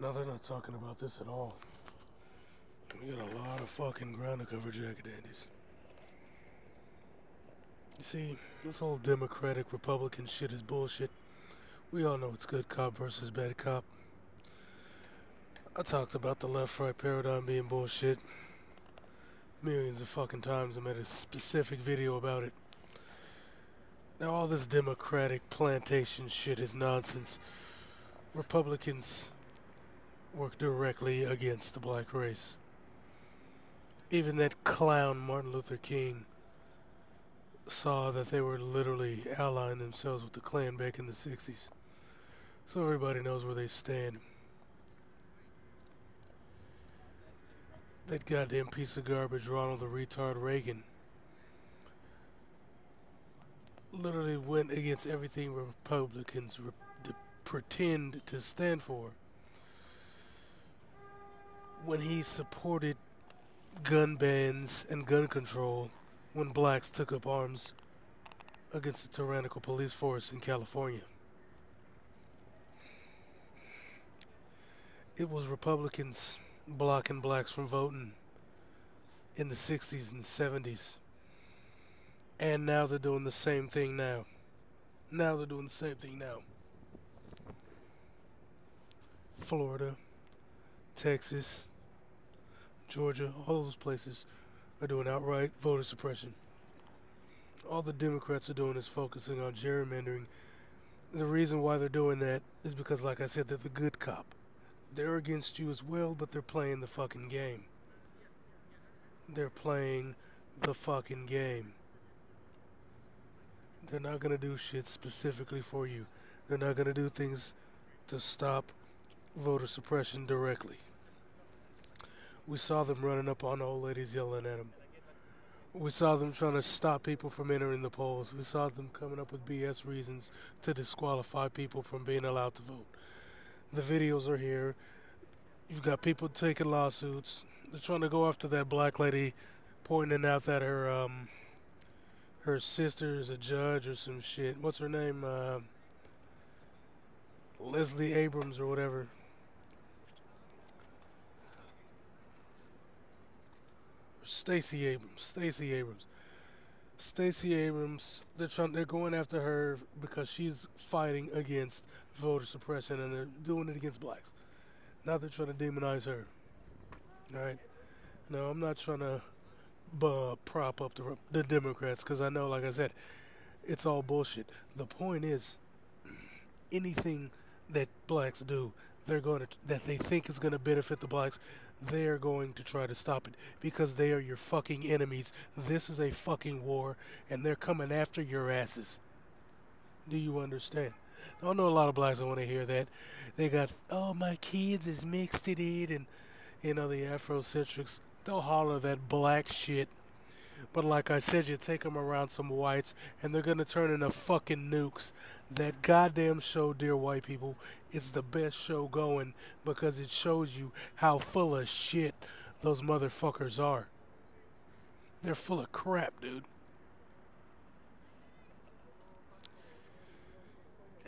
No, they're not talking about this at all. We got a lot of fucking ground to cover, Jack Dandies. You see, this whole Democratic Republican shit is bullshit. We all know it's good cop versus bad cop. I talked about the left-right paradigm being bullshit millions of fucking times. I made a specific video about it. Now all this Democratic plantation shit is nonsense. Republicans work directly against the black race. Even that clown Martin Luther King saw that they were literally allying themselves with the Klan back in the 60s. So everybody knows where they stand. That goddamn piece of garbage, Ronald the retard Reagan, literally went against everything Republicans pretend to stand for when he supported gun bans and gun control when blacks took up arms against the tyrannical police force in California. It was Republicans blocking blacks from voting in the 60s and 70s. And now they're doing the same thing now. Florida, Texas, Georgia, all those places are doing outright voter suppression. All the Democrats are doing is focusing on gerrymandering. The reason why they're doing that is because, like I said, they're the good cop. They're against you as well, but they're playing the fucking game. They're playing the fucking game. They're not gonna do shit specifically for you. They're not gonna do things to stop voter suppression directly. We saw them running up on old ladies yelling at them. We saw them trying to stop people from entering the polls. We saw them coming up with BS reasons to disqualify people from being allowed to vote. The videos are here. You've got people taking lawsuits. They're trying to go after that black lady, pointing out that her sister is a judge or some shit. What's her name? Leslie Abrams or whatever. Stacey Abrams. They're going after her because she's fighting against voter suppression, and they're doing it against blacks. Now they're trying to demonize her. All right. No, I'm not trying to prop up the Democrats, because I know, like I said, it's all bullshit. The point is, anything that blacks do, that they think is going to benefit the blacks, they're going to try to stop it, because they are your fucking enemies. This is a fucking war, and they're coming after your asses. Do you understand? I know a lot of blacks don't want to hear that. They got, oh, my kids is mixed in it, and, you know, the Afrocentrics, they'll holler that black shit. But like I said, you take them around some whites, and they're going to turn into fucking nukes. That goddamn show, Dear White People, is the best show going, because it shows you how full of shit those motherfuckers are. They're full of crap, dude.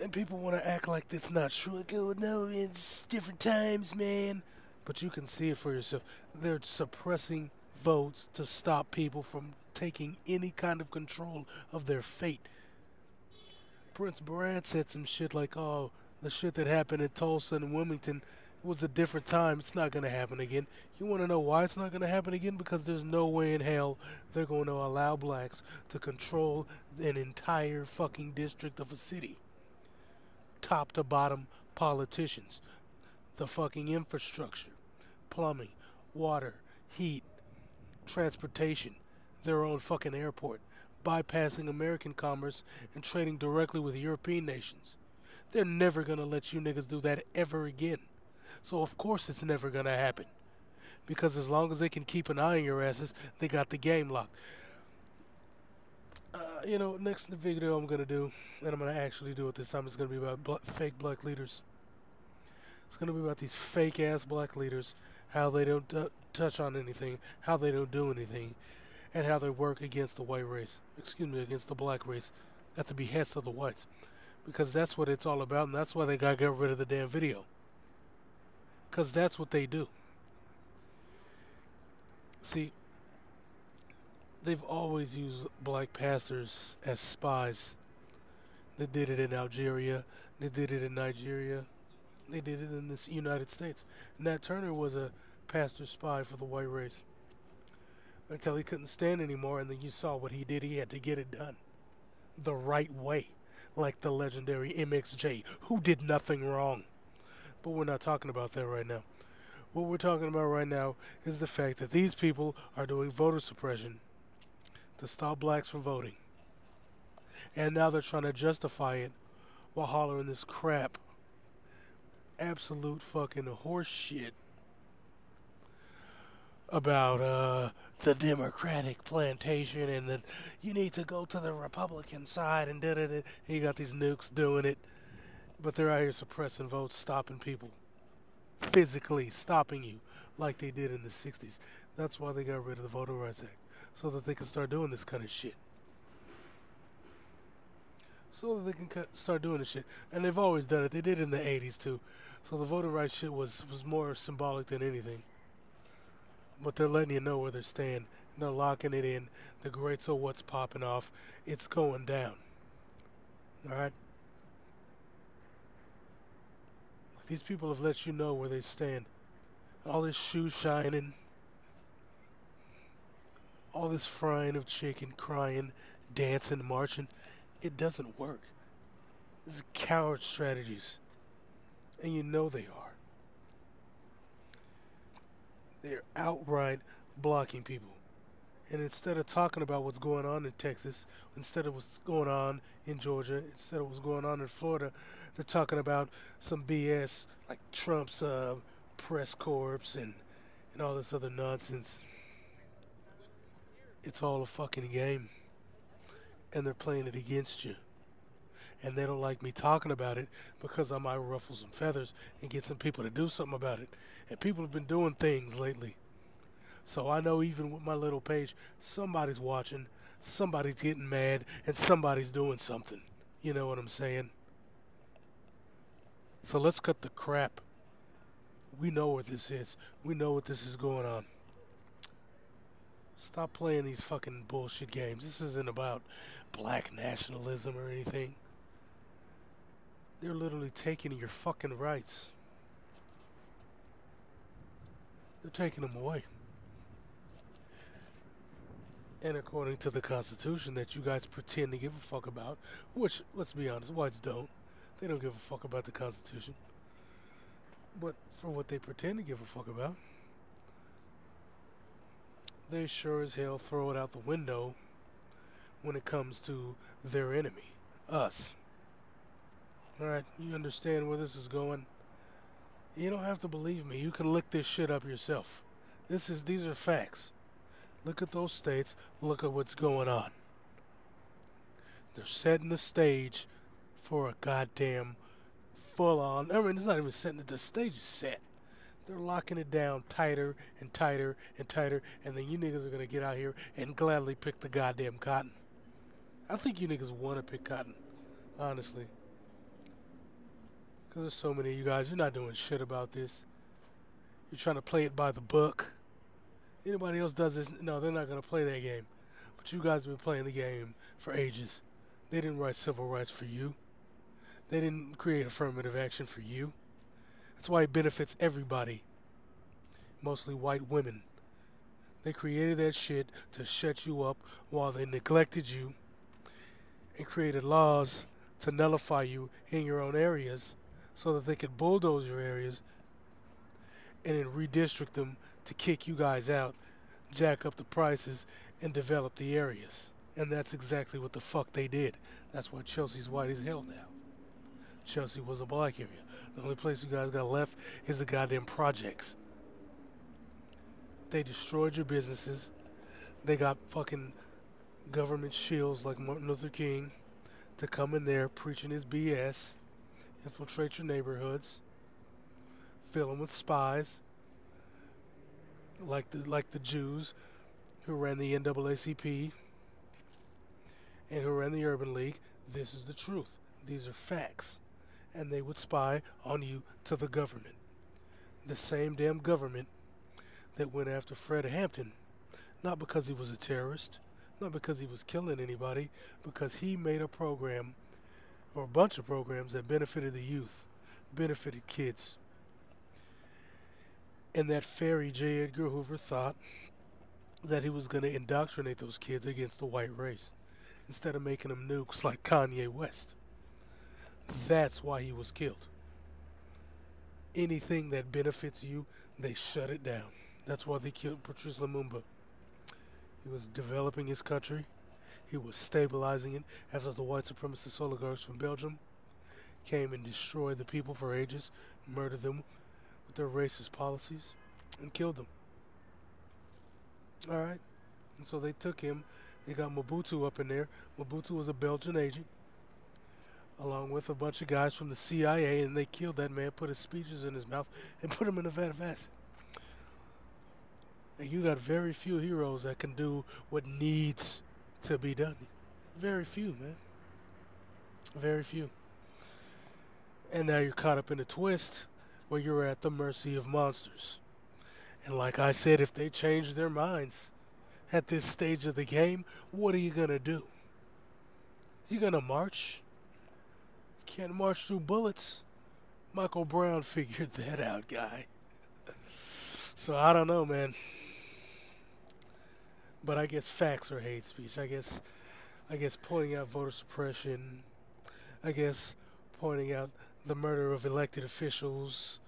And people want to act like that's not true. Like, oh, no, it's different times, man. But you can see it for yourself. They're suppressing votes to stop people from taking any kind of control of their fate. Prince Brad said some shit like, oh, the shit that happened in Tulsa and Wilmington was a different time. It's not going to happen again. You want to know why it's not going to happen again? Because there's no way in hell they're going to allow blacks to control an entire fucking district of a city. Top to bottom politicians. The fucking infrastructure. Plumbing. Water. Heat. Transportation. Their own fucking airport. Bypassing American commerce and trading directly with European nations. They're never going to let you niggas do that ever again. So of course it's never going to happen. Because as long as they can keep an eye on your asses, they got the game locked. Next video I'm going to do, and I'm going to actually do it this time, it's going to be about fake black leaders. It's going to be about these fake ass black leaders, how they don't touch on anything, how they don't do anything, and how they work against the white race. Against the black race, at the behest of the whites. Because that's what it's all about, and that's why they got rid of the damn video. Because that's what they do. See, they've always used black pastors as spies. They did it in Algeria. They did it in Nigeria. They did it in the United States. Nat Turner was a pastor spy for the white race until he couldn't stand anymore, and then you saw what he did. He had to get it done the right way, like the legendary MXJ, who did nothing wrong. But we're not talking about that right now. What we're talking about right now is the fact that these people are doing voter suppression to stop blacks from voting. And now they're trying to justify it while hollering this crap. Absolute fucking horse shit about the Democratic plantation and that you need to go to the Republican side and da da da. You got these nukes doing it, but they're out here suppressing votes, stopping people, physically stopping you like they did in the 60s. That's why they got rid of the Voter Rights Act, so that they can start doing this kind of shit. So that they can start doing this shit. And they've always done it. They did it in the 80s too. So the voter rights shit was more symbolic than anything. But they're letting you know where they stand. They're locking it in. The great so what's popping off. It's going down. Alright? These people have let you know where they stand. All this shoe shining. All this frying of chicken, crying, dancing, marching. It doesn't work. These are coward strategies. And you know they are. They're outright blocking people. And instead of talking about what's going on in Texas, instead of what's going on in Georgia, instead of what's going on in Florida, they're talking about some BS like Trump's press corps and all this other nonsense. It's all a fucking game. And they're playing it against you. And they don't like me talking about it because I might ruffle some feathers and get some people to do something about it. And people have been doing things lately. So I know even with my little page, somebody's watching, somebody's getting mad, and somebody's doing something. You know what I'm saying? So let's cut the crap. We know what this is. We know what this is going on. Stop playing these fucking bullshit games. This isn't about black nationalism or anything. They're literally taking your fucking rights. They're taking them away. And according to the Constitution that you guys pretend to give a fuck about, which, let's be honest, whites don't. They don't give a fuck about the Constitution. But for what they pretend to give a fuck about, they sure as hell throw it out the window when it comes to their enemy, us. Alright, you understand where this is going? You don't have to believe me. You can look this shit up yourself. These are facts. Look at those states. Look at what's going on. They're setting the stage for a goddamn full-on. I mean, it's not even setting it. The stage is set. They're locking it down tighter and tighter and tighter, and then you niggas are gonna get out here and gladly pick the goddamn cotton. I think you niggas want to pick cotton, honestly. Because there's so many of you guys, you're not doing shit about this. You're trying to play it by the book. Anybody else does this, no, they're not going to play that game. But you guys have been playing the game for ages. They didn't write civil rights for you. They didn't create affirmative action for you. That's why it benefits everybody. Mostly white women. They created that shit to shut you up while they neglected you and created laws to nullify you in your own areas so that they could bulldoze your areas and then redistrict them to kick you guys out, jack up the prices, and develop the areas. And that's exactly what the fuck they did. That's why Chelsea's white as hell now. Chelsea was a black area. The only place you guys got left is the goddamn projects. They destroyed your businesses. They got fucking government shills like Martin Luther King to come in there preaching his BS, infiltrate your neighborhoods, fill them with spies, like the Jews who ran the NAACP and who ran the Urban League. This is the truth. These are facts. And they would spy on you to the government. The same damn government that went after Fred Hampton, not because he was a terrorist, not because he was killing anybody, because he made a program or a bunch of programs that benefited the youth, benefited kids. And that fairy J. Edgar Hoover thought that he was going to indoctrinate those kids against the white race instead of making them nukes like Kanye West. That's why he was killed. Anything that benefits you, they shut it down. That's why they killed Patrice Lumumba. He was developing his country. He was stabilizing it after the white supremacist oligarchs from Belgium came and destroyed the people for ages, murdered them with their racist policies, and killed them. Alright? And so they took him. They got Mobutu up in there. Mobutu was a Belgian agent, along with a bunch of guys from the CIA, and they killed that man, put his speeches in his mouth, and put him in a vat of acid. And you got very few heroes that can do what needs to be done. Very few, man. Very few. And now you're caught up in a twist where you're at the mercy of monsters. And like I said, if they change their minds at this stage of the game, what are you going to do? You going to march? You can't march through bullets. Michael Brown figured that out, guy. So I don't know, man. But I guess facts are hate speech. I guess pointing out voter suppression. I guess pointing out the murder of elected officials.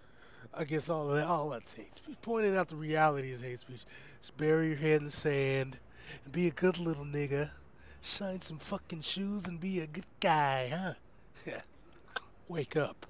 I guess all that's hate speech. Pointing out the reality is hate speech. Just bury your head in the sand and be a good little nigga. Shine some fucking shoes and be a good guy, huh? Yeah. Wake up.